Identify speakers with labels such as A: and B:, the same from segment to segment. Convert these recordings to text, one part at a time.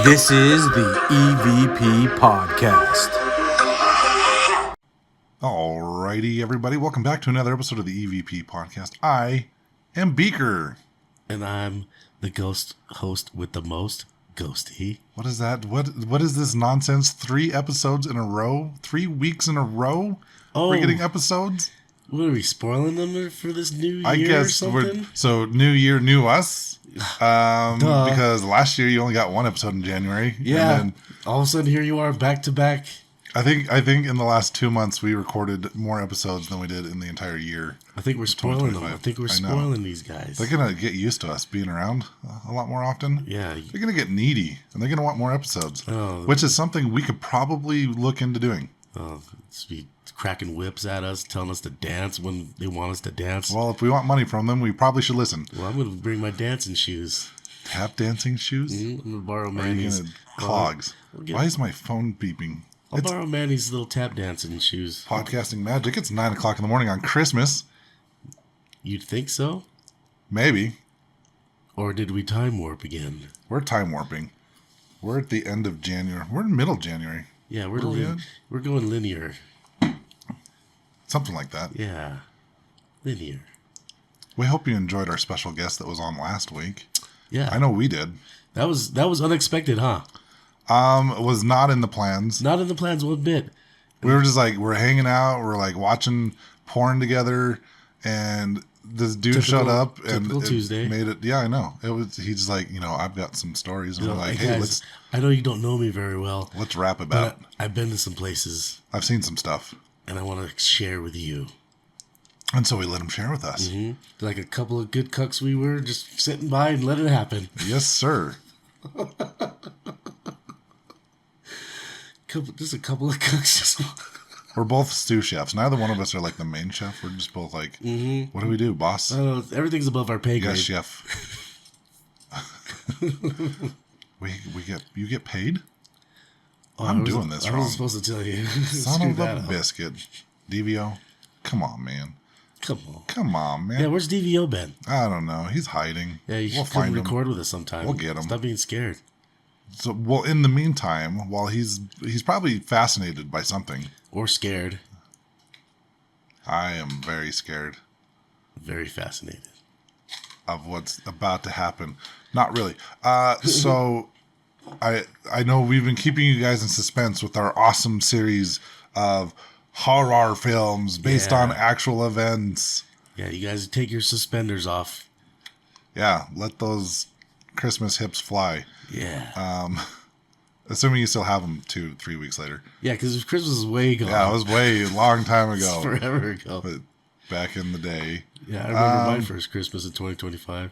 A: This is the EVP Podcast.
B: Alrighty, everybody. Welcome back to another episode of the EVP Podcast. I am Beaker.
C: And I'm the ghost host with the most, Ghosty.
B: What is that? What is this nonsense? 3 episodes in a row? 3 weeks in a row?
C: Oh.
B: We're getting episodes?
C: What are we spoiling them for this new year
B: I guess
C: or something?
B: So new year, new us. Because last year you only got 1 episode in January.
C: Yeah.
B: And then
C: all of a sudden here you are back to back.
B: I think in the last 2 months we recorded more episodes than we did in the entire year.
C: I think we're spoiling them. I think we're spoiling these guys.
B: They're going to get used to us being around a lot more often.
C: Yeah.
B: They're going to get needy, and they're going to want more episodes,
C: Oh.
B: which is something we could probably look into doing.
C: Oh, it's be cracking whips at us, telling us to dance when they want us to dance.
B: Well, if we want money from them, we probably should listen.
C: Well, I'm going to bring my dancing shoes.
B: Tap dancing shoes?
C: I'm going to borrow
B: Or are you
C: Manny's.
B: going to clogs? Why is my phone beeping?
C: I'll borrow Manny's little tap dancing shoes.
B: Podcasting magic. It's 9 o'clock in the morning on Christmas.
C: You'd think so?
B: Maybe.
C: Or did we time warp again?
B: We're time warping. We're at the end of January. We're in middle of January.
C: Yeah,
B: Where are we at?
C: we're going linear.
B: Something like that.
C: Yeah, linear.
B: We hope you enjoyed our special guest that was on last week.
C: Yeah,
B: I know we did.
C: that was unexpected, huh?
B: It was not in the plans.
C: Not in the plans one bit.
B: We were just like, we're hanging out, we're like watching porn together, and this dude showed up and
C: typical Tuesday.
B: made it. Yeah, I know. He's like, I've got some stories, and we're like, hey,
C: guys, I know you don't know me very well,
B: let's rap about it.
C: but I've been to some places,
B: I've seen some stuff,
C: and I want to share with you.
B: and so we let him share with us.
C: Like a couple of good cucks, we were just sitting by and let it happen.
B: Yes, sir.
C: Just a couple of cucks. Just
B: We're both stew chefs. Neither one of us are like the main chef. We're just both like, what do we do, boss?
C: I don't know, everything's above our pay grade.
B: Yes, chef. You get paid? I'm doing this
C: I
B: wrong.
C: wasn't supposed to tell you.
B: Son
C: Screw
B: of
C: that
B: a
C: up.
B: biscuit. DVO? Come on, man.
C: Come on,
B: man.
C: Yeah, where's DVO been?
B: I don't know. He's hiding.
C: Yeah, you
B: We'll
C: should come
B: find him.
C: record with us sometime.
B: We'll get him.
C: Stop being scared.
B: So, well, in the meantime, while he's probably fascinated by something.
C: Or scared.
B: I am very scared
C: Very fascinated.
B: of what's about to happen. Not really. So I know we've been keeping you guys in suspense with our awesome series of horror films based on actual events.
C: Yeah, you guys take your suspenders off.
B: Yeah, let those Christmas hips fly.
C: Yeah.
B: Assuming you still have them 2-3 weeks later.
C: Yeah, because Christmas is way gone.
B: Yeah, it was way a long time
C: It's
B: ago.
C: forever ago.
B: But back in the day.
C: Yeah, I remember my first Christmas in 2025.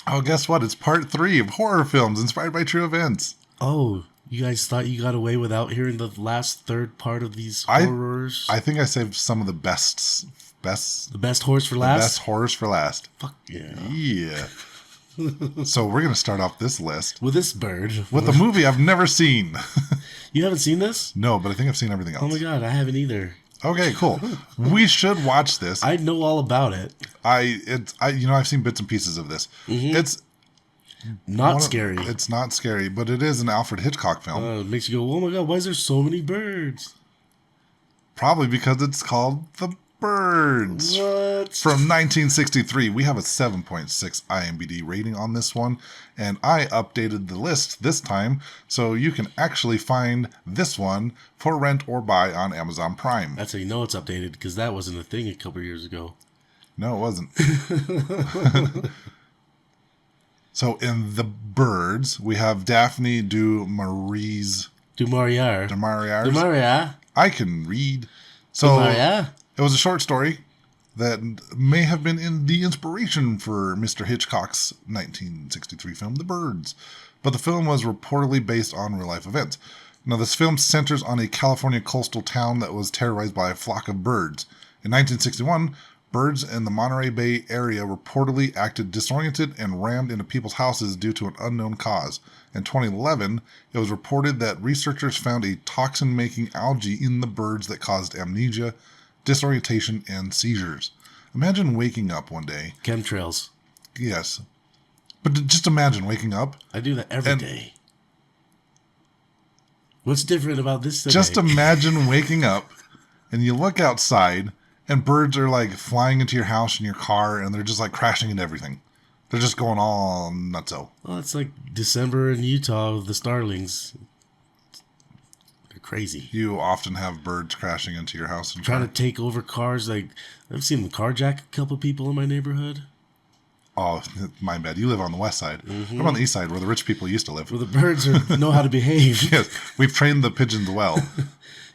B: Oh, guess what? It's part 3 of horror films inspired by true events.
C: Oh, you guys thought you got away without hearing the last third part of these horrors?
B: I think I saved some of the best.
C: The best horrors for last?
B: Best horrors for last.
C: Fuck yeah.
B: Yeah. So we're going to start off this list
C: With this bird.
B: with a movie I've never seen.
C: You haven't seen this?
B: No, but I think I've seen everything else.
C: Oh my god, I haven't either.
B: Okay, cool. We should watch this.
C: I know all about it.
B: I've seen bits and pieces of this. It's
C: Not scary.
B: It's not scary, but it is an Alfred Hitchcock film.
C: It makes you go, oh my god, why is there so many birds?
B: Probably because it's called The Birds.
C: What?
B: From 1963. We have a 7.6 IMDb rating on this one, and I updated the list this time so you can actually find this one for rent or buy on Amazon Prime.
C: That's how you know it's updated, because that wasn't a thing a couple years ago.
B: No, it wasn't. So in The Birds, we have Daphne du Maurier.
C: Du Maurier.
B: Du Maurier.
C: Du Maurier.
B: I can read. So
C: Du Maurier.
B: it was a short story that may have been in the inspiration for Mr. Hitchcock's 1963 film, The Birds. But the film was reportedly based on real-life events. Now, this film centers on a California coastal town that was terrorized by a flock of birds. In 1961, birds in the Monterey Bay area reportedly acted disoriented and rammed into people's houses due to an unknown cause. In 2011, it was reported that researchers found a toxin-making algae in the birds that caused amnesia, disorientation, and seizures. Imagine waking up one day.
C: Chemtrails.
B: Yes. But just imagine waking up.
C: I do that every day. What's different about this today?
B: Just imagine waking up and you look outside and birds are like flying into your house and your car and they're just like crashing into everything. They're just going all nutso.
C: Well, it's like December in Utah with the starlings. They're crazy.
B: You often have birds crashing into your house and
C: Trying to take over cars. Like, I've seen them carjack a couple people in my neighborhood.
B: Oh, my bad. You live on the west side. I'm on the east side where the rich people used to live.
C: Where the birds know how to behave.
B: Yes, we've trained the pigeons well.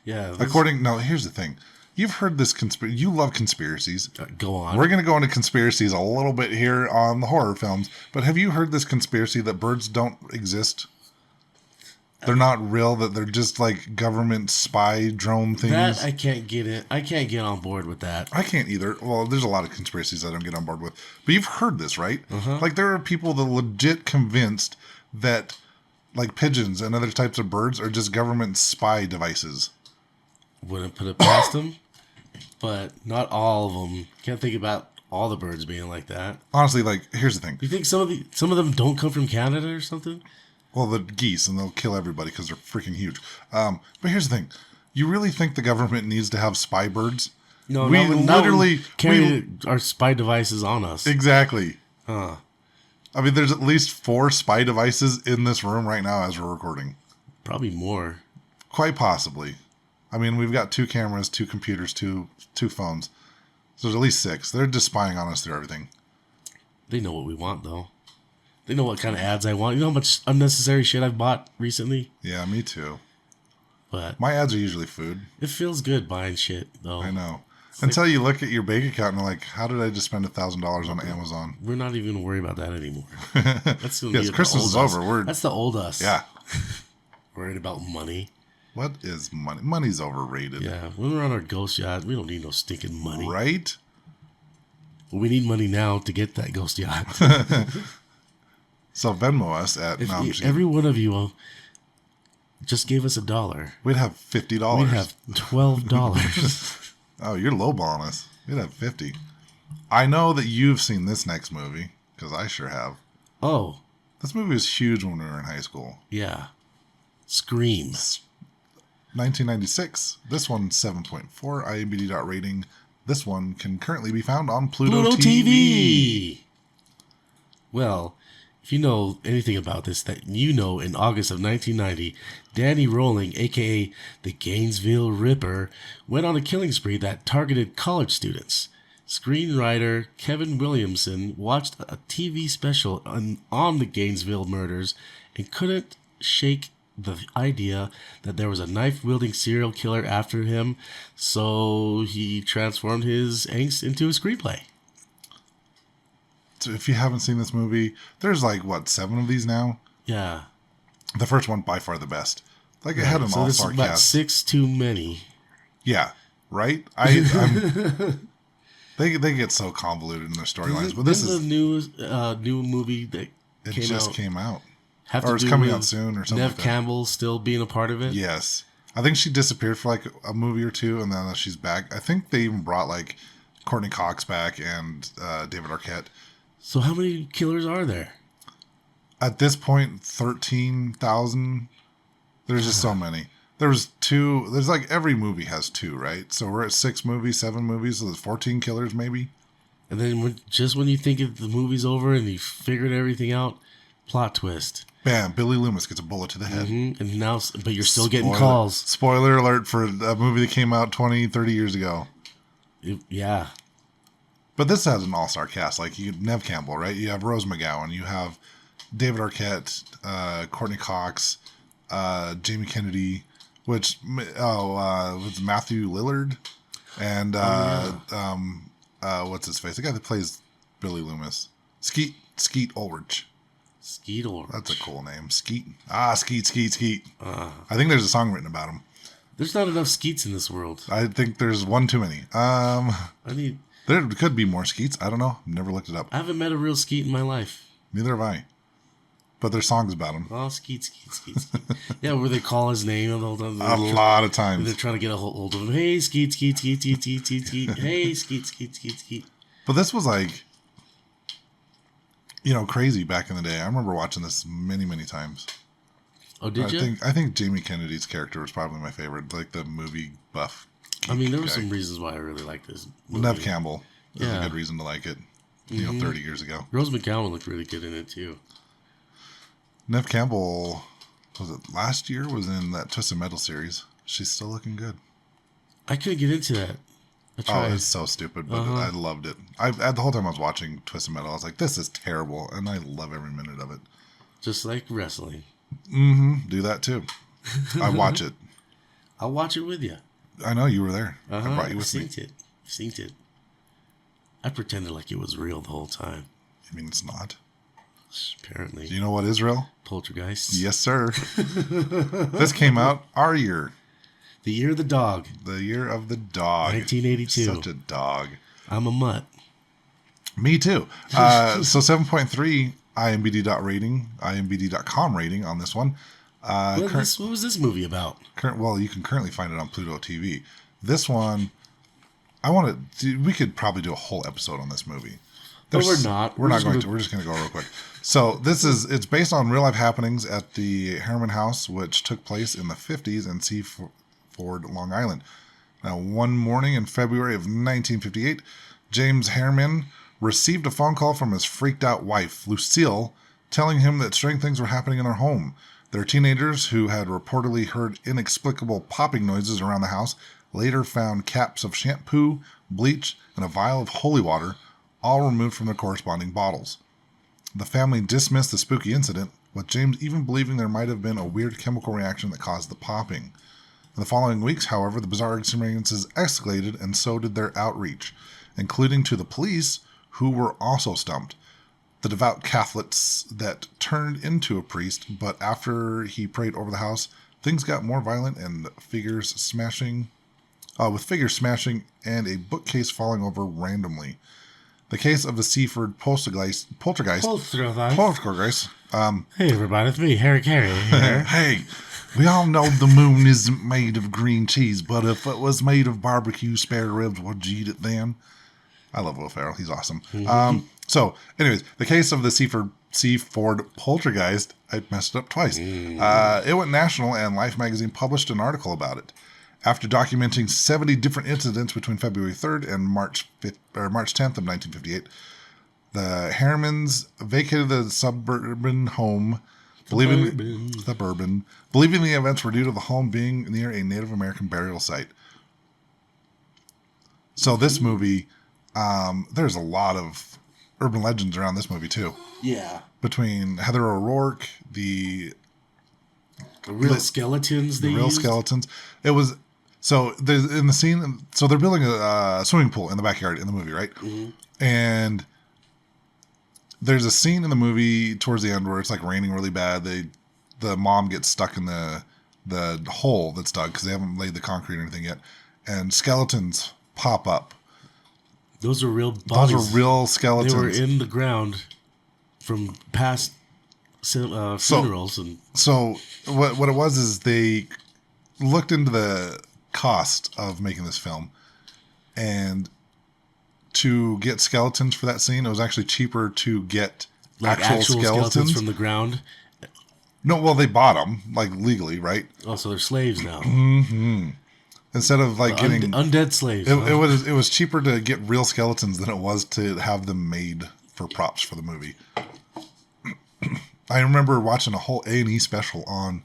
C: Yeah.
B: No, here's the thing. You've heard this conspiracy. You love conspiracies.
C: Go on.
B: We're going to go into conspiracies a little bit here on the horror films. But have you heard this conspiracy that birds don't exist? They're not real, that they're just like government spy drone things?
C: That I can't get it. I can't get on board with that.
B: I can't either. Well, there's a lot of conspiracies I don't get on board with. But you've heard this, right?
C: Uh-huh.
B: Like there are people that are legit convinced that like pigeons and other types of birds are just government spy devices.
C: Wouldn't put it past them. But not all of them. Can't think about all the birds being like that.
B: Honestly, like, here's the thing.
C: You think some of them don't come from Canada or something?
B: Well, the geese, and they'll kill everybody because they're freaking huge. But here's the thing. You really think the government needs to have spy birds?
C: No,
B: we literally
C: carry our spy devices on us.
B: Exactly.
C: Huh.
B: I mean, there's at least 4 spy devices in this room right now as we're recording.
C: Probably more.
B: Quite possibly. I mean, we've got 2 cameras, 2 computers, two phones. So there's at least 6. They're just spying on us through everything.
C: They know what we want, though. They know what kind of ads I want. You know how much unnecessary shit I've bought recently?
B: Yeah, me too.
C: But
B: My ads are usually food.
C: it feels good buying shit, though.
B: I know. Until you look at your bank account and you're like, how did I just spend $1,000 on Amazon?
C: We're not even going to worry about that anymore. That's gonna
B: Yes,
C: be
B: Christmas
C: the
B: is
C: old
B: over.
C: us. That's the old us.
B: Yeah.
C: Worried about money.
B: What is money? Money's overrated.
C: Yeah, when we're on our ghost yacht, we don't need no stinking money.
B: Right?
C: But we need money now to get that ghost yacht.
B: So Venmo us at...
C: If
B: no, I'm just
C: every one of you just gave us $1,
B: we'd have $50.
C: we'd have $12.
B: Oh, you're lowballing us. We'd have 50. I know that you've seen this next movie, because I sure have.
C: Oh,
B: This movie was huge when we were in high school.
C: yeah. Scream.
B: 1996. This one's 7.4 IMDb.rating. This one can currently be found on Pluto TV.
C: Well, if you know anything about this, that you know in August of 1990, Danny Rolling, a.k.a. the Gainesville Ripper, went on a killing spree that targeted college students. Screenwriter Kevin Williamson watched a TV special on the Gainesville murders and couldn't shake the idea that there was a knife-wielding serial killer after him, so he transformed his angst into a screenplay.
B: So if you haven't seen this movie, there's like, 7 of these now?
C: Yeah.
B: The first one, by far the best. Like, it had an
C: So this is
B: all-star
C: about
B: cast.
C: 6 too many.
B: Yeah, right? They get so convoluted in their storylines, but this is...
C: the new movie that
B: It
C: came
B: just
C: out.
B: came out.
C: Have
B: Or
C: to
B: it's
C: do
B: coming
C: with
B: out soon or something
C: Nev
B: like that.
C: Campbell still being a part of it.
B: Yes. I think she disappeared for like a movie or 2, and then she's back. I think they even brought like Courtney Cox back and David Arquette.
C: So how many killers are there?
B: At this point, 13,000. There's just so many. There was 2. There's like every movie has 2, right? So we're at 6 movies, 7 movies. So there's 14 killers maybe.
C: And then when you think the movie's over and you figured everything out, plot twist.
B: Bam! Billy Loomis gets a bullet to the head.
C: And now, but you're still getting calls.
B: Spoiler alert for a movie that came out 20, 30 years ago.
C: Yeah.
B: But this has an all-star cast. Like, you Nev Campbell, right? You have Rose McGowan. You have David Arquette, Courtney Cox, Jamie Kennedy, was Matthew Lillard, and what's his face? The guy that plays Billy Loomis. Skeet Ulrich.
C: Skeet Ulrich.
B: That's a cool name. Skeet. Skeet. I think there's a song written about him.
C: There's not enough Skeets in this world.
B: I think there's one too many. There could be more Skeets. I don't know. I've never looked it up.
C: I haven't met a real Skeet in my life.
B: Neither have I. But there's songs about him.
C: Oh, Skeet. Yeah, where they call his name the whole time.
B: A lot of times.
C: They're trying to get a hold of him. Hey, Skeet. Hey, Skeet.
B: But this was like, crazy back in the day. I remember watching this many, many times.
C: Oh, did you?
B: I think Jamie Kennedy's character was probably my favorite, like the movie buff.
C: I mean, there were
B: guy.
C: some reasons why I really like this movie.
B: Nev Campbell is a
C: Yeah.
B: good reason to like it. You know, 30 years ago.
C: Rose McGowan looked really good in it too.
B: Nev Campbell, was it last year? Was in that Twisted Metal series. She's still looking good.
C: I couldn't get into that. I tried.
B: Oh, it's so stupid, but I loved it. The whole time I was watching Twisted Metal, I was like, this is terrible, and I love every minute of it.
C: Just like wrestling.
B: Do that too. I watch it.
C: I'll watch it with you.
B: I know you were there. I brought you with me.
C: Seen it. I pretended like it was real the whole time.
B: I mean, it's not.
C: Apparently.
B: Do you know what is real?
C: Poltergeist.
B: Yes, sir. This came out our year.
C: The Year of the Dog.
B: The year of the dog.
C: 1982.
B: Such a dog.
C: I'm a mutt.
B: Me too. So 7.3 IMBD.com rating on this one.
C: What was this movie about?
B: Well, you can currently find it on Pluto TV. This one, we could probably do a whole episode on this movie.
C: But we're not.
B: We're not going to. We're just going to go real quick. So it's based on real life happenings at the Harriman house, which took place in the 50s in Seaford, Long Island. Now, one morning in February of 1958, James Harriman received a phone call from his freaked out wife, Lucille, telling him that strange things were happening in their home. Their teenagers, who had reportedly heard inexplicable popping noises around the house, later found caps of shampoo, bleach, and a vial of holy water, all removed from their corresponding bottles. The family dismissed the spooky incident, with James even believing there might have been a weird chemical reaction that caused the popping. In the following weeks, however, the bizarre experiences escalated, and so did their outreach, including to the police, who were also stumped. The devout Catholics that turned into a priest, but after he prayed over the house, things got more violent and figures smashing and a bookcase falling over randomly. The case of the Seaford poltergeist.
C: Hey everybody, it's me, Harry Carey.
B: Hey, we all know the moon isn't made of green cheese, but if it was made of barbecue spare ribs, would you eat it then? I love Will Ferrell. He's awesome. So, anyways, the case of the Seaford poltergeist, I messed it up twice. It went national, and Life magazine published an article about it. After documenting 70 different incidents between February 3rd and March 10th of 1958, the Harrimans vacated the suburban home, believing the events were due to the home being near a Native American burial site. So this movie, there's a lot of urban legends around this movie too.
C: Yeah.
B: Between Heather O'Rourke, the
C: real skeletons.
B: The real used? Skeletons. It was so there's in the scene. So they're building a swimming pool in the backyard in the movie, right? Mm-hmm. And there's a scene in the movie towards the end where it's like raining really bad. The mom gets stuck in the hole that's dug because they haven't laid the concrete or anything yet, and skeletons pop up.
C: Those are real bodies.
B: Those are real skeletons.
C: They were in the ground from past funerals.
B: So what it was is they looked into the cost of making this film, and to get skeletons for that scene, it was actually cheaper to get
C: like actual skeletons from the ground.
B: No, well, they bought them like legally, right?
C: Oh, so they're slaves now.
B: Mm-hmm. Instead of like getting
C: undead slaves,
B: it was cheaper to get real skeletons than it was to have them made for props for the movie. I remember watching a whole A&E special on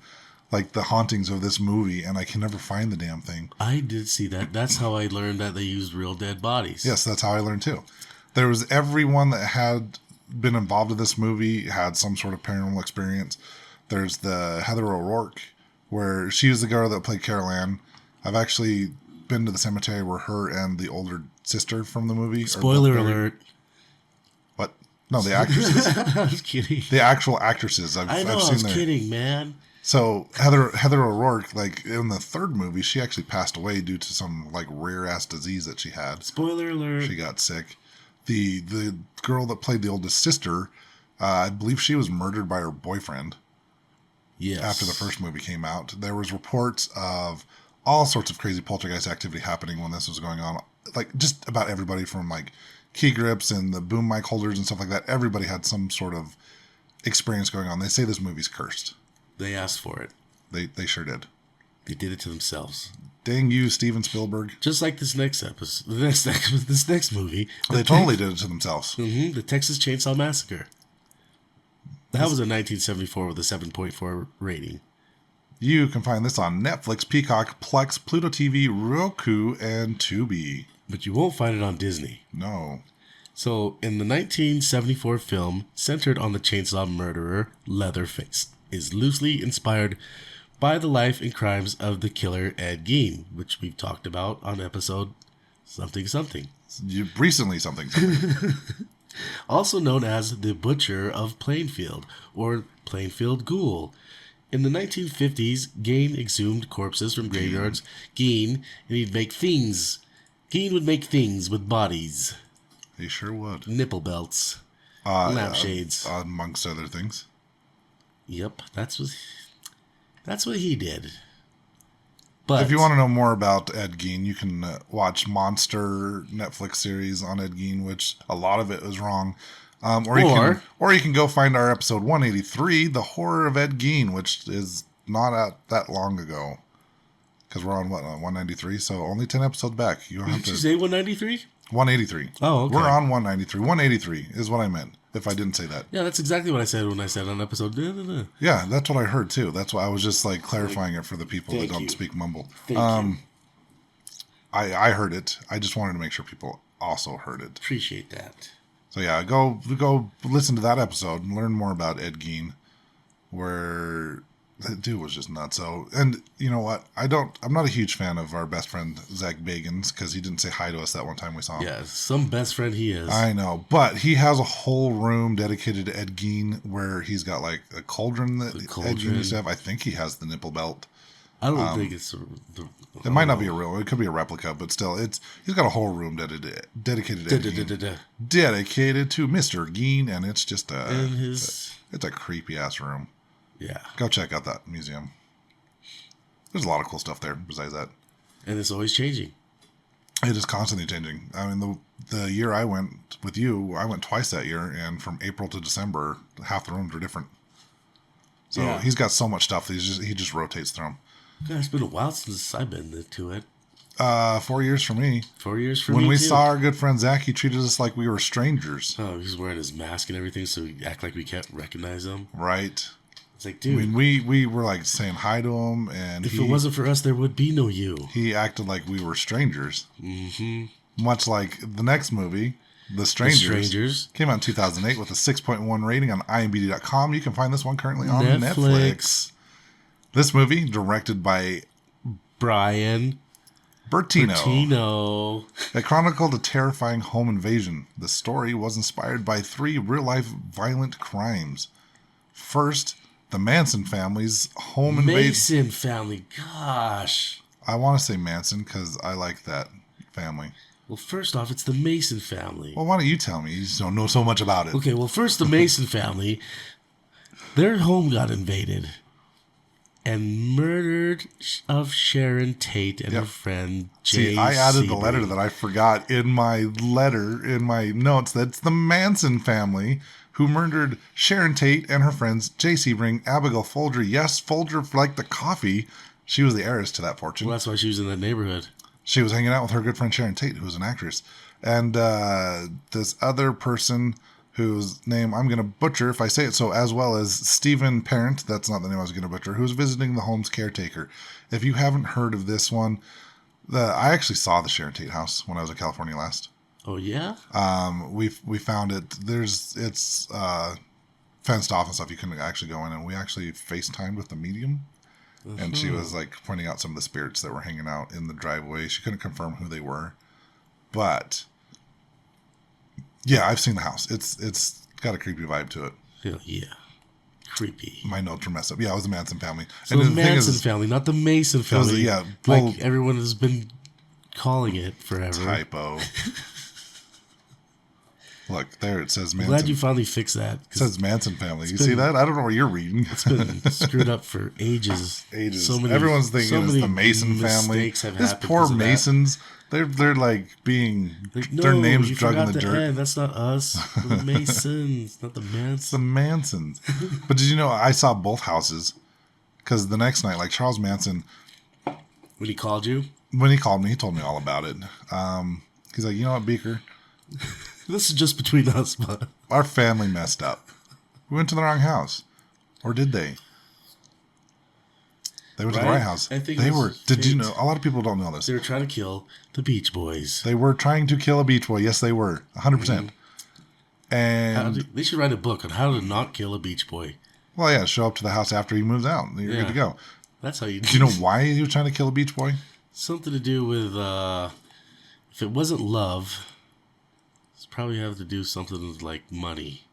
B: like the hauntings of this movie, and I can never find the damn thing.
C: I did see that. That's how I learned that they used real dead bodies.
B: Yes, that's how I learned too. There was everyone that had been involved in this movie had some sort of paranormal experience. There's the Heather O'Rourke, where she was the girl that played Carol Ann. I've actually been to the cemetery where her and the older sister from the movie.
C: Spoiler alert.
B: What? No, the actresses.
C: I was kidding.
B: The actual actresses.
C: I was kidding, man.
B: So Heather O'Rourke, like in the third movie, she actually passed away due to some like rare ass disease that she had.
C: Spoiler alert.
B: She got sick. The girl that played the oldest sister, I believe she was murdered by her boyfriend.
C: Yes.
B: After the first movie came out, there was reports of all sorts of crazy poltergeist activity happening when this was going on. Like just about everybody from like key grips and the boom mic holders and stuff like that. Everybody had some sort of experience going on. They say this movie's cursed.
C: They asked for it.
B: They sure did.
C: They did it to themselves.
B: Dang you, Steven Spielberg.
C: Just like this next episode, this next movie.
B: They totally did it to themselves.
C: Mm-hmm, the Texas Chainsaw Massacre. That was in 1974 with a 7.4 rating.
B: You can find this on Netflix, Peacock, Plex, Pluto TV, Roku, and Tubi.
C: But you won't find it on Disney.
B: No.
C: So, in the 1974 film, centered on the chainsaw murderer Leatherface, is loosely inspired by the life and crimes of the killer Ed Gein, which we've talked about on episode something.
B: You recently something.
C: Also known as the Butcher of Plainfield, or Plainfield Ghoul. In the 1950s, Gein exhumed corpses from graveyards. Gein, and he'd make things. Gein would make things with bodies.
B: He sure would.
C: Nipple belts. Lampshades.
B: Amongst other things.
C: Yep, that's what he did. But
B: if you want to know more about Ed Gein, you can watch Monster Netflix series on Ed Gein, which a lot of it is wrong. Or you can go find our episode 183, The Horror of Ed Gein, which is not that long ago. Because we're on, 193? So only 10 episodes back. You don't have
C: Did
B: to...
C: you say 193?
B: 183.
C: Oh, okay.
B: We're on 193. 183 is what I meant, if I didn't say that.
C: Yeah, that's exactly what I said when I said on episode...
B: Yeah, that's what I heard, too. That's why I was just, clarifying it for the people that don't speak mumble.
C: Thank you.
B: I heard it. I just wanted to make sure people also heard it.
C: Appreciate that.
B: So yeah, go listen to that episode and learn more about Ed Gein, where that dude was just nuts. So, and you know what? I'm not a huge fan of our best friend Zach Bagans because he didn't say hi to us that one time we saw him.
C: Yeah, some best friend he is.
B: I know, but he has a whole room dedicated to Ed Gein where he's got a cauldron that Ed Gein used to have. I think he has the nipple belt.
C: I don't think it's...
B: It might not be a real. It could be a replica, but still, he's got a whole room dedicated to dedicated to Mr. Gein, and it's just it's a creepy ass room.
C: Yeah,
B: go check out that museum. There's a lot of cool stuff there. Besides that,
C: and it's always changing.
B: It is constantly changing. I mean, the year I went with you, I went twice that year, and from April to December, half the rooms were different. So he's got so much stuff. He just rotates through them.
C: God, it's been a while since I've been to it.
B: 4 years for me.
C: 4 years for me,
B: When we
C: too.
B: saw our good friend Zach, he treated us like we were strangers.
C: Oh, he's wearing his mask and everything, so we act like we can't recognize him.
B: Right.
C: It's like, dude.
B: I mean, we were saying hi to him, and
C: if it wasn't for us, there would be no you.
B: He acted like we were strangers.
C: Mm-hmm.
B: Much like the next movie, The Strangers. Came out in 2008 with a 6.1 rating on IMDb.com. You can find this one currently on Netflix. This movie, directed by
C: Brian
B: Bertino. It chronicled a terrifying home invasion. The story was inspired by 3 real-life violent crimes. First, the Manson family's home invasion.
C: Mason family, gosh.
B: I want to say Manson because I like that family.
C: Well, first off, it's the Mason family.
B: Well, why don't you tell me? You just don't know so much about it.
C: Okay, well, first, the Mason family, their home got invaded. And murdered of Sharon Tate and her friend J.C.
B: See, I added the letter that I forgot in my notes. That's the Manson family who murdered Sharon Tate and her friends J.C. Ring, Abigail Folger. Yes, Folger like the coffee. She was the heiress to that fortune.
C: Well, that's why she was in that neighborhood.
B: She was hanging out with her good friend Sharon Tate, who was an actress. And this other person whose name I'm going to butcher if I say it so, as well as Stephen Parent, that's not the name I was going to butcher, who's visiting the home's caretaker. If you haven't heard of this one, I actually saw the Sharon Tate house when I was in California last.
C: Oh, yeah?
B: We found it. It's fenced off and stuff. You can actually go in, and we actually FaceTimed with the medium. Mm-hmm. And she was pointing out some of the spirits that were hanging out in the driveway. She couldn't confirm who they were. But yeah, I've seen the house. It's got a creepy vibe to it.
C: Hell yeah. Creepy.
B: My notes were messed up. Yeah, it was the Manson family.
C: So and the Manson family, not the Mason family. Like everyone has been calling it forever.
B: Typo. Look, there it says Manson.
C: I'm glad you finally fixed that.
B: It says Manson family. You see that? I don't know what you're reading.
C: It's been screwed up for ages.
B: Everyone's thinking it's the Mason family. These poor Masons. They're being their names drug in the dirt.
C: End. That's not us. We're the Masons, not the Mansons.
B: The Mansons. But did you know I saw both houses Because the next night, like Charles Manson,
C: When he called you?
B: when he called me, he told me all about it. He's like, you know what, Beaker?
C: This is just between us, but...
B: Our family messed up. We went to the wrong house. Or did they? They went to the right house.
C: I think
B: they
C: it was
B: were. Did you
C: fate.
B: know? A lot of people don't know this.
C: They were trying to kill the Beach Boys.
B: They were trying to kill a Beach Boy. Yes, they were. 100%. And,
C: They should write a book on how to not kill a Beach Boy.
B: well, yeah, show up to the house after he moves out. You're good to go.
C: That's how you
B: Do you know why he was trying to kill a Beach Boy?
C: Something to do with, if it wasn't love, it's probably have to do something with, like, money.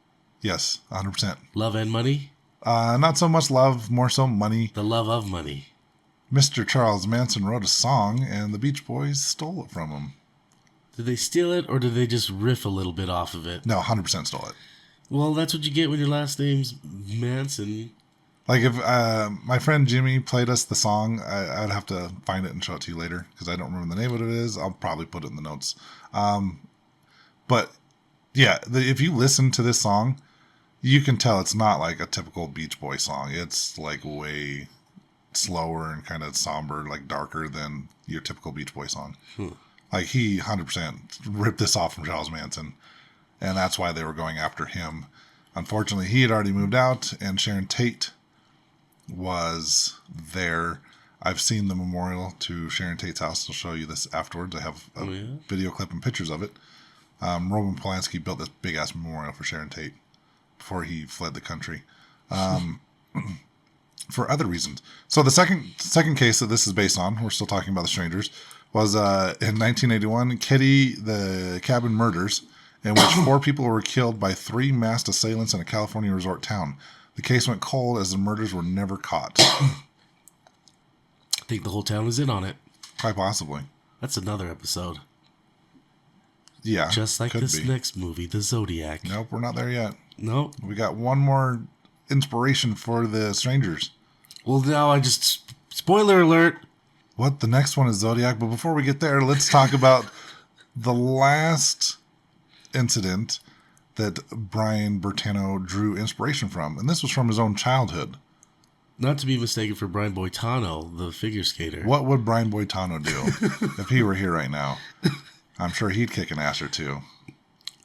B: Yes, 100%.
C: Love and money?
B: Not so much love, more so money.
C: The love of money.
B: Mr. Charles Manson wrote a song, and the Beach Boys stole it from him.
C: Did they steal it, or did they just riff a little bit off of it?
B: No, 100% stole it.
C: Well, that's what you get when your last name's Manson.
B: Like, if my friend Jimmy played us the song, I'd have to find it and show it to you later, because I don't remember the name of it is. I'll probably put it in the notes. But, yeah, if you listen to this song, you can tell it's not like a typical Beach Boy song. It's, like, way slower and kind of somber, like, darker than your typical Beach Boy song. Like, he 100% ripped this off from Charles Manson, and that's why they were going after him. Unfortunately, he had already moved out, and Sharon Tate was there. I've seen the memorial to Sharon Tate's house. I'll show you this afterwards. I have a video clip and pictures of it. Roman Polanski built this big-ass memorial for Sharon Tate before he fled the country. For other reasons. So the second case that this is based on, we're still talking about the strangers, was in 1981, Kitty the Cabin Murders, in which 4 people were killed by 3 masked assailants in a California resort town. The case went cold as the murders were never caught.
C: I think the whole town was in on it.
B: Quite possibly.
C: That's another episode.
B: Yeah.
C: Just like this
B: be.
C: next movie, The Zodiac.
B: Nope, we're not there yet.
C: Nope.
B: We got one more inspiration for the strangers.
C: Well, now I just... Spoiler alert!
B: What? The next one is Zodiac, but before we get there, let's talk about the last incident that Brian Bertano drew inspiration from, and this was from his own childhood.
C: Not to be mistaken for Brian Boitano, the figure skater.
B: What would Brian Boitano do if he were here right now? I'm sure he'd kick an ass or two.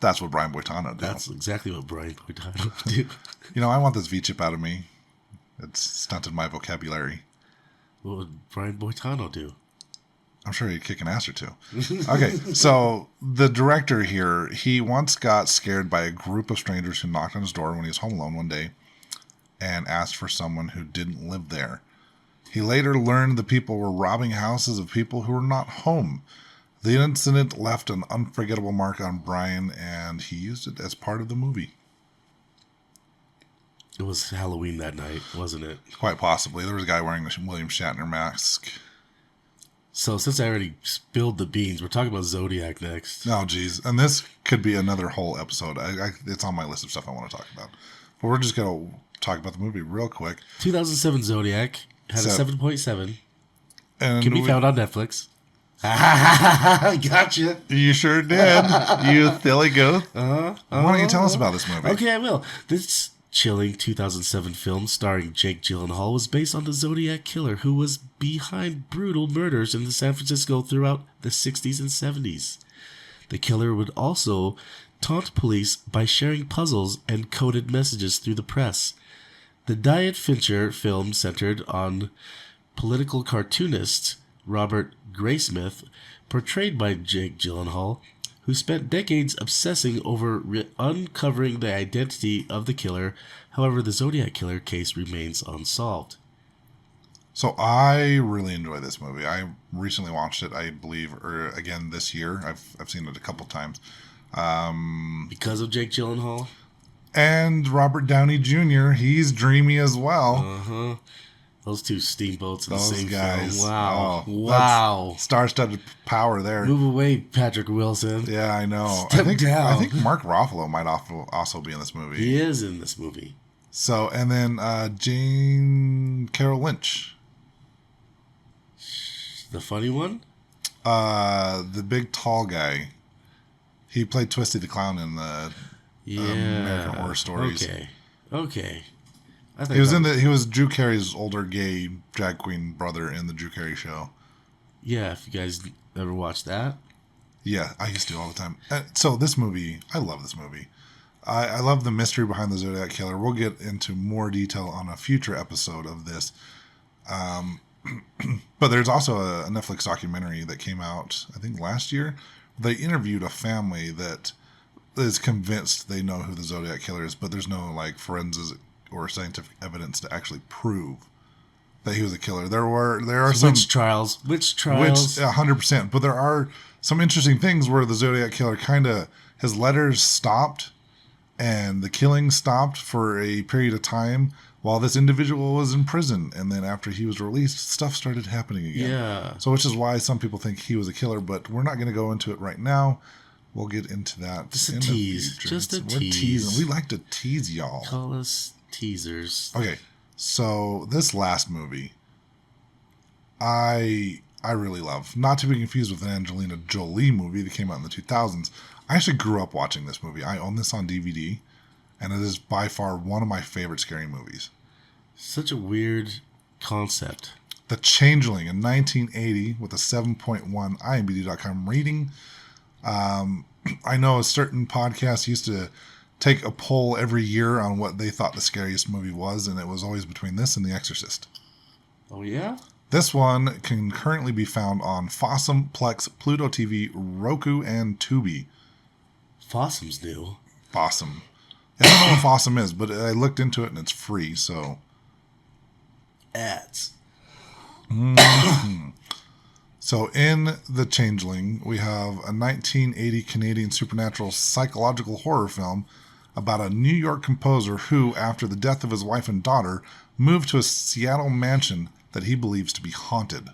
B: That's what Brian Boitano did.
C: That's exactly what Brian Boitano would do.
B: You know, I want this V-chip out of me. It's stunted my vocabulary.
C: What would Brian Boitano do?
B: I'm sure he'd kick an ass or two. Okay, so the director here, he once got scared by a group of strangers who knocked on his door when he was home alone one day and asked for someone who didn't live there. He later learned the people were robbing houses of people who were not home. The incident left an unforgettable mark on Brian, and he used it as part of the movie.
C: It was Halloween that night, wasn't it?
B: Quite possibly. There was a guy wearing the William Shatner mask.
C: So since I already spilled the beans, we're talking about Zodiac next.
B: Oh, geez. And this could be another whole episode. It's on my list of stuff I want to talk about. But we're just going to talk about the movie real quick.
C: 2007 Zodiac had a 7.7.
B: And
C: Can be found on Netflix. Gotcha.
B: You sure did. You silly goat. Why don't you tell us about this movie?
C: Okay, I will. This chilling 2007 film starring Jake Gyllenhaal was based on the Zodiac killer who was behind brutal murders in San Francisco throughout the 60s and 70s. The killer would also taunt police by sharing puzzles and coded messages through the press. The David Fincher film centered on political cartoonist Robert Graysmith, portrayed by Jake Gyllenhaal, who spent decades obsessing over uncovering the identity of the killer. However, the Zodiac Killer case remains unsolved.
B: So I really enjoy this movie. I recently watched it, I believe, or again this year. I've seen it a couple times.
C: Because of Jake Gyllenhaal?
B: And Robert Downey Jr., he's dreamy as well.
C: Uh-huh. Those two steamboats in the
B: Those
C: same
B: guys.
C: film. Wow.
B: Oh,
C: wow.
B: Star-studded power there.
C: Move away, Patrick Wilson.
B: Yeah, I know.
C: Step down.
B: I think Mark Ruffalo might also be in this movie.
C: He is in this movie.
B: So, and then Jane Carroll Lynch.
C: The funny one?
B: The big tall guy. He played Twisty the Clown in the American Horror Stories.
C: Okay. I think
B: He was he was Drew Carey's older gay drag queen brother in the Drew Carey show.
C: Yeah, if you guys ever watched that.
B: Yeah, I used to all the time. So this movie, I love this movie. I love the mystery behind the Zodiac Killer. We'll get into more detail on a future episode of this. But there's also a Netflix documentary that came out, I think, last year. They interviewed a family that is convinced they know who the Zodiac Killer is, but there's no like forensic or scientific evidence to actually prove that he was a killer. There are some
C: Witch trials.
B: 100%. But there are some interesting things where the Zodiac Killer his letters stopped and the killing stopped for a period of time while this individual was in prison. And then after he was released, stuff started happening again.
C: Yeah.
B: So which is why some people think he was a killer, but we're not going to go into it right now. We'll get into that.
C: Just a tease.
B: We're teasing. We like to tease y'all.
C: Call us teasers.
B: Okay. So this last movie, I really love. Not to be confused with an Angelina Jolie movie that came out in the 2000s. I actually grew up watching this movie. I own this on DVD, and it is by far one of my favorite scary movies.
C: Such a weird concept.
B: The Changeling in 1980 with a 7.1 IMDb.com rating. I know a certain podcast used to take a poll every year on what they thought the scariest movie was, and it was always between this and The Exorcist.
C: Oh, yeah?
B: This one can currently be found on Fossum, Plex, Pluto TV, Roku, and Tubi.
C: Fossum's new.
B: Fossum. I don't know what Fossum is, but I looked into it and it's free, so.
C: Ads.
B: So in The Changeling, we have a 1980 Canadian supernatural psychological horror film about a New York composer who, after the death of his wife and daughter, moved to a Seattle mansion that he believes to be haunted.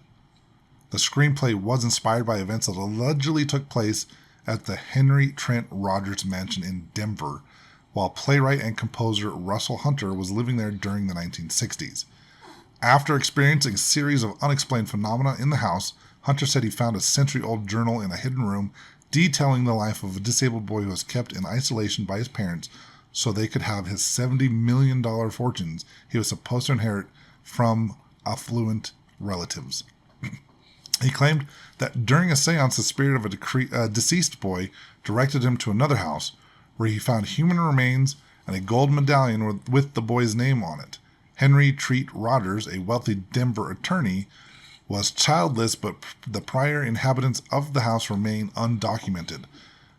B: The screenplay was inspired by events that allegedly took place at the Henry Trent Rogers Mansion in Denver, while playwright and composer Russell Hunter was living there during the 1960s. After experiencing a series of unexplained phenomena in the house, Hunter said he found a century-old journal in a hidden room detailing the life of a disabled boy who was kept in isolation by his parents so they could have his $70 million fortunes he was supposed to inherit from affluent relatives. He claimed that during a seance, the spirit of a deceased boy directed him to another house where he found human remains and a gold medallion with the boy's name on it. Henry Treat Rogers, a wealthy Denver attorney, was childless, but the prior inhabitants of the house remain undocumented.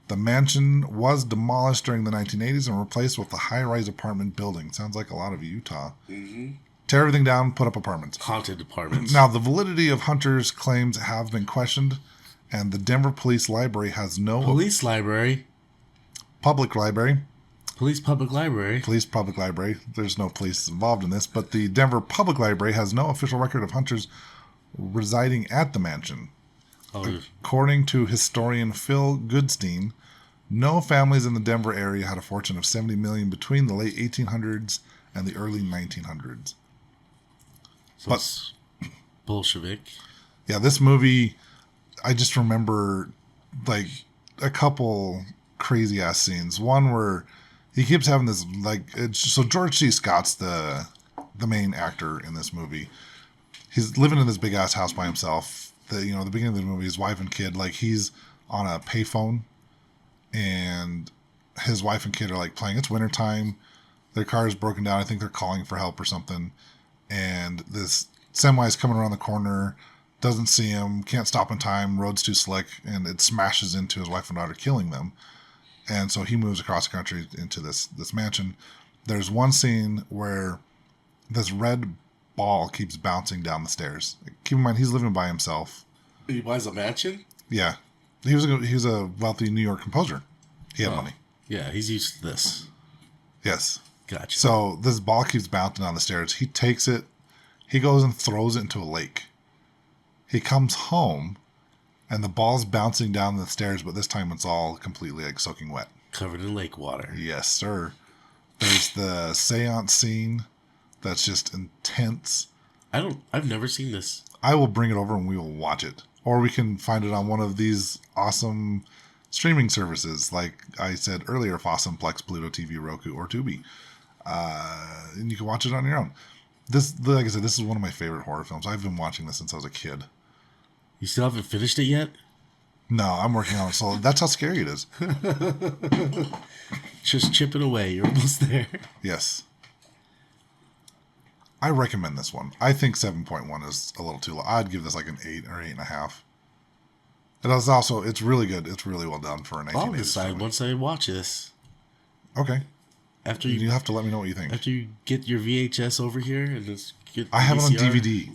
B: The mansion was demolished during the 1980s and replaced with a high-rise apartment building. Sounds like a lot of Utah. Mm-hmm. Tear everything down, put up apartments.
C: Haunted apartments.
B: Now, the validity of Hunter's claims have been questioned, and the Denver Police Library has no...
C: Police library?
B: Public library.
C: Police public library.
B: Police public library. There's no police involved in this, but the Denver Public Library has no official record of Hunter's residing at the mansion.
C: Oh.
B: According to historian Phil Goodstein, no families in the Denver area had a fortune of $70 million between the late 1800s and the early 1900s.
C: So it's Bolshevik.
B: Yeah, this movie, I just remember like a couple crazy ass scenes. One where he keeps having this so George C. Scott's the main actor in this movie. He's living in this big ass house by himself. The beginning of the movie, his wife and kid, like he's on a payphone, and his wife and kid are like playing. It's wintertime. Their car is broken down. I think they're calling for help or something. And this semi is coming around the corner, doesn't see him, can't stop in time, road's too slick, and it smashes into his wife and daughter, killing them. And so he moves across the country into this mansion. There's one scene where this red ball keeps bouncing down the stairs. Keep in mind, he's living by himself.
C: He buys a mansion?
B: Yeah. He was a wealthy New York composer. He had money.
C: Yeah, he's used to this.
B: Yes.
C: Gotcha.
B: So this ball keeps bouncing down the stairs. He takes it. He goes and throws it into a lake. He comes home, and the ball's bouncing down the stairs, but this time it's all completely like soaking wet.
C: Covered in lake water.
B: Yes, sir. There's the seance scene that's just intense.
C: I've never seen this.
B: I will bring it over and we will watch it. Or we can find it on one of these awesome streaming services, like I said earlier, Fossum, Plex, Pluto TV, Roku, or Tubi. and you can watch it on your own. Like I said, this is one of my favorite horror films. I've been watching this since I was a kid.
C: You still haven't finished it yet?
B: No, I'm working on it. So that's how scary it is.
C: Just chipping away. You're almost there.
B: Yes. I recommend this one. I think 7.1 is a little too low. I'd give this like an 8 or 8.5. It's really good. It's really well done for a 1980s
C: I'll decide once I watch this.
B: Okay.
C: After
B: you have to let me know what you think.
C: After you get your VHS over here and just get
B: I have
C: VCR.
B: it on DVD.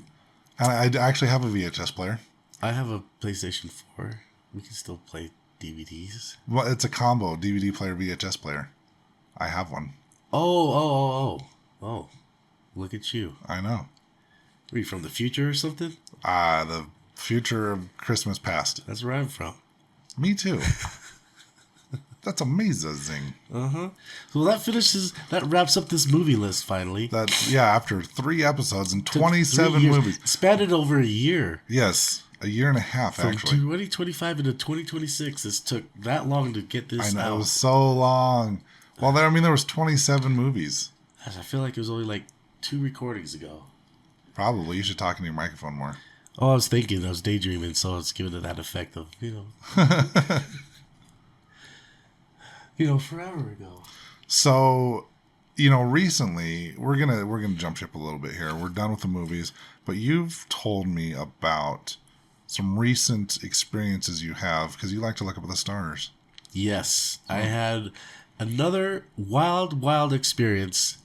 B: And I actually have a VHS player.
C: I have a PlayStation 4. We can still play DVDs.
B: Well, it's a combo DVD player, VHS player. I have one.
C: Oh. Look at you.
B: I know.
C: Are you from the future or something?
B: The future of Christmas past.
C: That's where I'm from.
B: Me too. That's amazing.
C: Uh-huh. So that wraps up this movie list finally.
B: After 3 episodes and 27 movies.
C: Spanned it over a year.
B: Yes. A year and a half, actually.
C: From 2025 into 2026. This took that long to get this out.
B: I know, it was so long. Well, there was 27 movies.
C: I feel like it was only like 2 recordings ago.
B: Probably. You should talk into your microphone more.
C: Oh, I was daydreaming, so I was giving it that effect of, forever ago.
B: So, recently, we're gonna jump ship a little bit here. We're done with the movies, but you've told me about some recent experiences you have because you like to look up at the stars.
C: Yes, I had another wild experience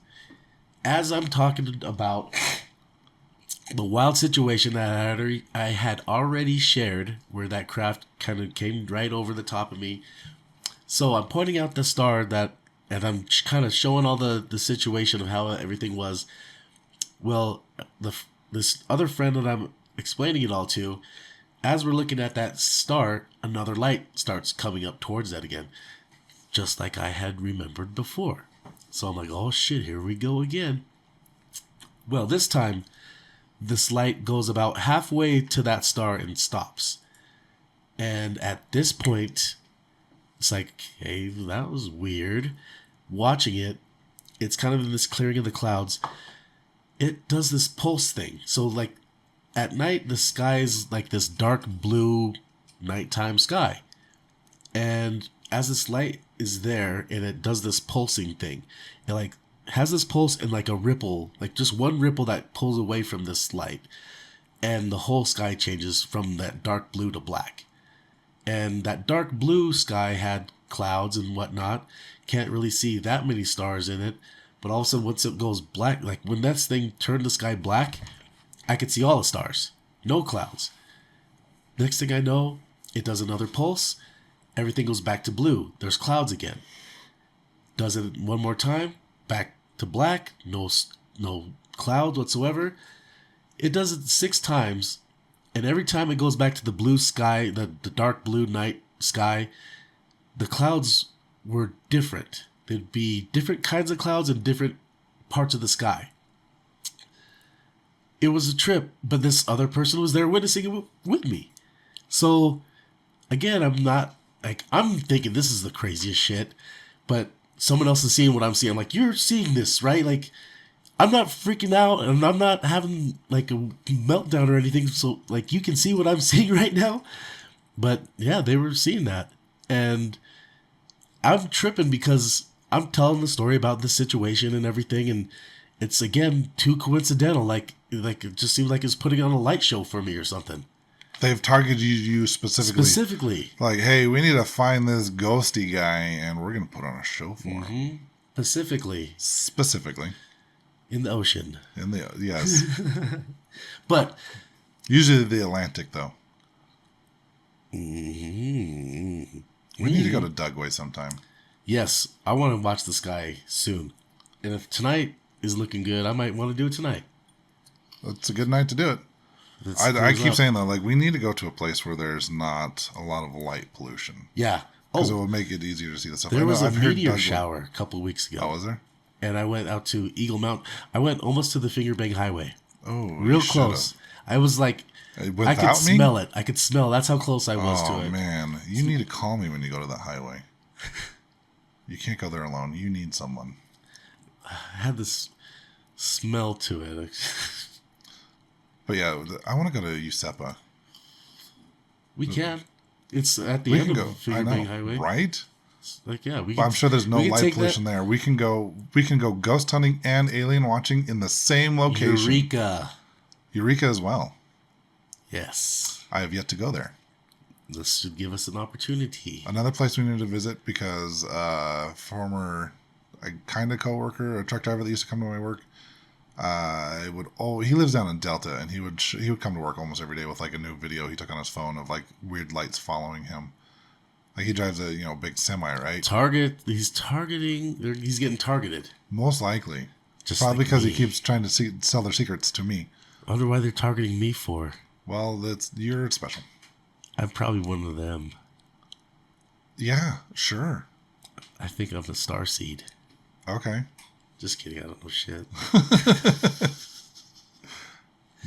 C: as I'm talking about the wild situation that I had already shared, where that craft kind of came right over the top of me. So I'm pointing out the star and I'm kind of showing all the situation of how everything was. Well, this other friend that I'm explaining it all to, as we're looking at that star, another light starts coming up towards that again, just like I had remembered before. So I'm like, oh shit, here we go again. Well, this time, this light goes about halfway to that star and stops. And at this point, it's like, hey, that was weird. Watching it, it's kind of in this clearing of the clouds. It does this pulse thing. So, like, at night, the sky is like this dark blue nighttime sky. And as this light is there and it does this pulsing thing, it like has this pulse and like a ripple, like just one ripple that pulls away from this light. And the whole sky changes from that dark blue to black. And that dark blue sky had clouds and whatnot. Can't really see that many stars in it. But all of a sudden, once it goes black, like when that thing turned the sky black, I could see all the stars. No clouds. Next thing I know, it does another pulse. Everything goes back to blue. There's clouds again. Does it one more time. Back to black. No clouds whatsoever. It does it 6 times. And every time it goes back to the blue sky, the dark blue night sky, the clouds were different. There'd be different kinds of clouds in different parts of the sky. It was a trip, but this other person was there witnessing it with me. So, again, I'm thinking this is the craziest shit, but someone else is seeing what I'm seeing. I'm like, you're seeing this, right? Like, I'm not freaking out and I'm not having like a meltdown or anything. So, like, you can see what I'm seeing right now. But yeah, they were seeing that. And I'm tripping because I'm telling the story about the situation and everything. And it's, again, too coincidental. Like it just seems like it's putting on a light show for me or something.
B: They've targeted you specifically.
C: Specifically.
B: Like, hey, we need to find this ghosty guy and we're going to put on a show for him.
C: Specifically. In the ocean.
B: Yes.
C: But
B: usually the Atlantic, though.
C: Mm-hmm.
B: We need to go to Dugway sometime.
C: Yes, I want to watch the sky soon. And if tonight is looking good, I might want to do it tonight.
B: It's a good night to do it. I keep saying that, like, we need to go to a place where there's not a lot of light pollution.
C: Yeah.
B: Because it will make it easier to see the stuff.
C: There was a meteor shower a couple of weeks ago.
B: Oh, was there?
C: And I went out to Eagle Mountain. I went almost to the Finger Bang Highway.
B: Oh,
C: real close. I was like, I could smell it. I could smell. That's how close I was to it.
B: Oh, man. You need to call me when you go to that highway. You can't go there alone. You need someone.
C: had this smell to it.
B: But yeah, I want to go to USEPA.
C: We can. It's at the
B: We
C: end
B: can
C: of
B: go. I
C: Figure Bang
B: know,
C: Highway.
B: right?
C: Like, yeah, we
B: But
C: can.
B: I'm sure there's no
C: we can
B: light
C: take
B: pollution there. We can go ghost hunting and alien watching in the same location. Eureka as well.
C: Yes.
B: I have yet to go there.
C: This should give us an opportunity.
B: Another place we need to visit because former kind of coworker, a truck driver that used to come to my work, he lives down in Delta, and he would come to work almost every day with like a new video he took on his phone of like weird lights following him. Like he drives a big semi, right?
C: He's getting targeted.
B: Most likely.
C: Just
B: Probably
C: like
B: because
C: me.
B: he keeps trying to sell their secrets to me.
C: I wonder why they're targeting me for.
B: Well, you're special.
C: I'm probably one of them.
B: Yeah, sure.
C: I think I'm the star seed.
B: Okay.
C: Just kidding. I don't know shit.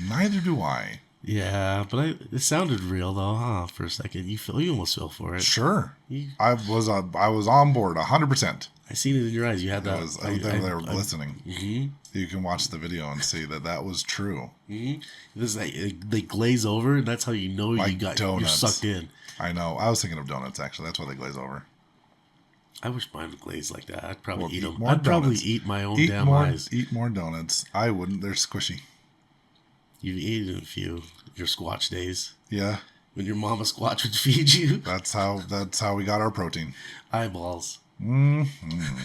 B: Neither do I.
C: Yeah, but it sounded real though, huh? For a second, you almost fell for it.
B: Sure. I was on board 100%.
C: I seen it in your eyes. You had that.
B: They were glistening.
C: Mm-hmm.
B: You can watch the video and see that was true.
C: Mm-hmm. This they glaze over, and that's how you know
B: Like
C: you're
B: donuts.
C: sucked in.
B: I know. I was thinking of donuts actually. That's why they glaze over.
C: I wish mine would glaze like that. I'd probably eat them.
B: more
C: I'd probably
B: donuts.
C: eat my own damn eyes.
B: Eat more donuts. I wouldn't. They're squishy.
C: You've eaten a few your Squatch days
B: Yeah.
C: when your mama Squatch would feed you
B: That's how we got our protein.
C: eyeballs.
B: Mm-hmm.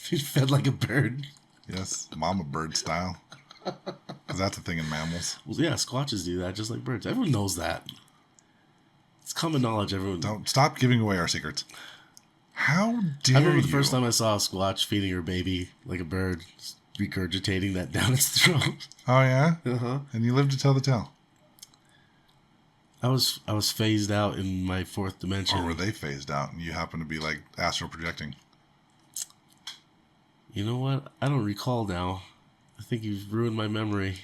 C: You fed like a bird.
B: Yes, mama bird style. Because that's a thing in mammals.
C: Well, yeah, Squatches do that just like birds. Everyone knows that. It's common knowledge. Everyone.
B: Don't stop giving away our secrets. How dare
C: I remember the
B: you?
C: first time I saw a Squatch feeding her baby like a bird, regurgitating that down its throat.
B: Oh yeah.
C: Uh-huh.
B: And you live to tell the tale.
C: I was phased out in my fourth dimension.
B: Or were they phased out and you happen to be like astral projecting?
C: You know what? I don't recall now. I think you've ruined my memory.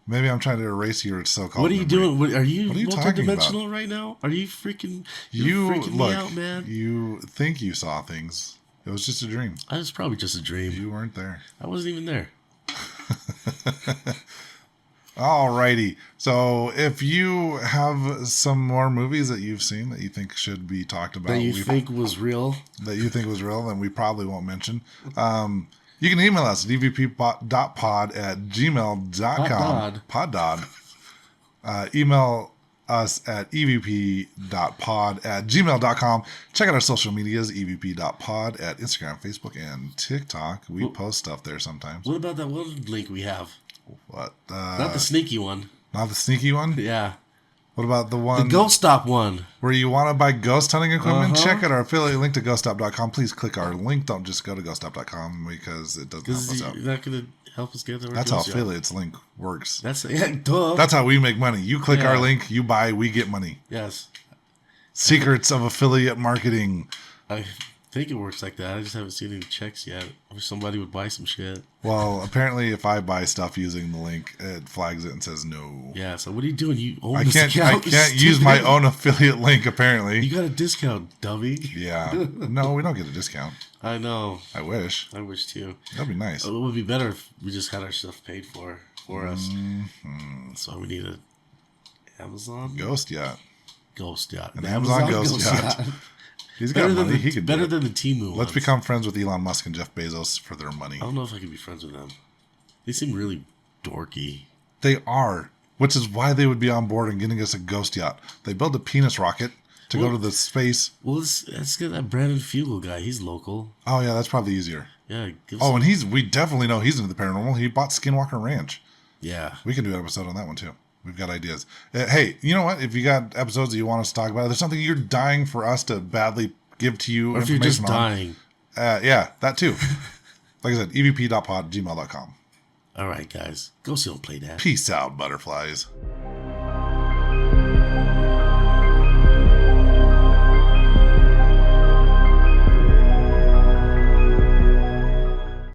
B: Maybe I'm trying to erase your so-called
C: What are you
B: memory.
C: doing? Are you
B: talking
C: multidimensional right now? Are you freaking?
B: You
C: freaking
B: look,
C: me out, man.
B: you think you saw things. It was just a dream.
C: I was probably just a dream.
B: You weren't there.
C: I wasn't even there.
B: Alrighty. So if you have some more movies that you've seen that you think should be talked about,
C: That you think was real?
B: was real, then we probably won't mention. You can email us at evp.pod@gmail.com. Poddod. Email us at evp.pod@gmail.com. Check out our social medias, evp.pod at Instagram, Facebook, and TikTok. We post stuff there sometimes.
C: What about that one link we have?
B: What?
C: Not the sneaky one.
B: Not the sneaky one?
C: Yeah.
B: What about the
C: The
B: one
C: Ghost Stop one.
B: where you want to buy ghost hunting equipment?
C: Uh-huh.
B: Check out our affiliate link to ghoststop.com. Please click our link. Don't just go to ghoststop.com because it doesn't help
C: Because
B: us out.
C: you're not going to help us get there.
B: That's how affiliates link works.
C: That's duh.
B: That's how we make money. You click
C: Yeah.
B: our link, you buy, we get money.
C: Yes.
B: Secrets of affiliate marketing.
C: I think it works like that. I just haven't seen any checks yet. I wish somebody would buy some shit.
B: Well, apparently if I buy stuff using the link, it flags it and says no.
C: Yeah, so what are you doing? You own
B: I
C: this
B: can't
C: account?
B: use my own affiliate link apparently.
C: You got a discount, dummy.
B: Yeah. No, we don't get a discount.
C: I know.
B: I wish.
C: I wish too.
B: That'd be nice.
C: It would be better if we just had our stuff paid for us.
B: Mm-hmm.
C: So we need a Amazon
B: Ghost yacht.
C: Ghost Yacht.
B: An Amazon Ghost Yacht. He's got money. He could
C: better
B: do it.
C: than the Temu
B: Let's
C: ones.
B: become friends with Elon Musk and Jeff Bezos for their money.
C: I don't know if I could be friends with them. They seem really dorky.
B: They are, which is why they would be on board and getting us a ghost yacht. They built a penis rocket to go to the space.
C: Well, let's get that Brandon Fugel guy. He's local.
B: Oh yeah, that's probably easier.
C: Yeah.
B: Oh, and we definitely know he's into the paranormal. He bought Skinwalker Ranch.
C: Yeah.
B: We can do an episode on that one too. We've got ideas. Hey, you know what? If you got episodes that you want us to talk about, if there's something you're dying for us to badly give to you,
C: Or if you're just dying.
B: Yeah, that too. Like I said, evp.pod@gmail.com.
C: All right, guys. Go see him play that.
B: Peace out, butterflies.